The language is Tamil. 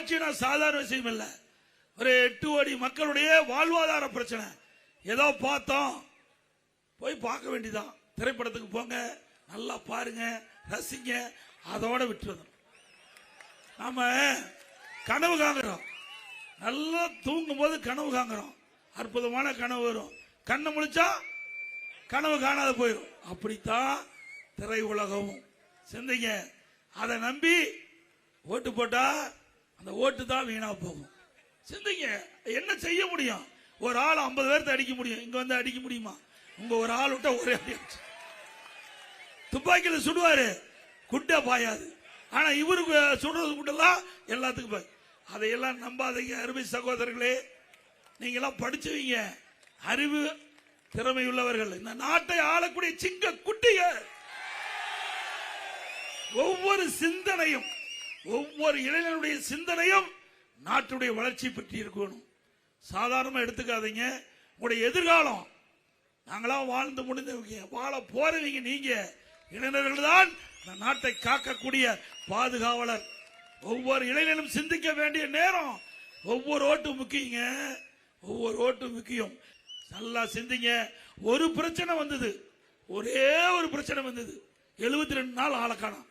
ஆட்சினா சாதாரண விஷயம் இல்ல. ஒரு 8 கோடி மக்களுடைய வாழ்வாதார பிரச்சனை. ஏதோ பார்த்தோம், போய் பார்க்க வேண்டியதான். திரைப்படத்துக்கு போங்க, நல்லா பாருங்க, ரசிங்க, அதோட விட்டுருந்தோம். நாம கனவு காங்குறோம், நல்லா தூங்கும் போது கனவு காங்குறோம், அற்புதமான கனவு வரும். கண்ணை முழிச்சா கனவு காணாத போயிடும். அப்படித்தான் திரை உலகமும். சிந்திங்க, அதை நம்பி ஓட்டு போட்டா அந்த ஓட்டு தான் வீணா போகும். சிந்திங்க, என்ன செய்ய முடியும்? ஒரு ஆள் 50 பேர்த்த அடிக்க முடியும், இங்க வந்து அடிக்க முடியுமா? உங்க ஒரு ஆள் விட்டா ஒரே அடி துப்பாக்கியில் சுடுவாரு, குட்டா பாயாது. ஆனா இவருக்கு சுடுறது குட்டெல்லாம் எல்லாத்துக்கும் பாய். அதையெல்லாம் நம்பாதீங்க அருமை சகோதரர்களே. நீங்க எல்லாம் படிச்சவங்க, அறிவு திறமை உள்ளவர்கள், இந்த நாட்டை ஆளக்கூடிய சிங்க குட்டிக. ஒவ்வொரு சிந்தனையும், ஒவ்வொரு இளைஞனுடைய சிந்தனையும் நாட்டுடைய வளர்ச்சி பற்றி இருக்கணும். சாதாரணமா எடுத்துக்காதீங்க. உங்களுடைய எதிர்காலம், நாங்களாம் வாழ்ந்து முடிந்தவங்க, வாழ போறவங்க நீங்க இளைஞர்கள் தான் இந்த நாட்டை காக்கக்கூடிய பாதுகாவலர். ஒவ்வொரு இளைஞனும் சிந்திக்க வேண்டிய நேரம். ஒவ்வொரு ஓட்டும் முக்கியங்க, ஒவ்வொரு ஓட்டும் முக்கியம். நல்லா சிந்திங்க. ஒரு பிரச்சனை வந்தது, ஒரே ஒரு பிரச்சனை வந்தது, 72 நாள் ஆள காணோம்.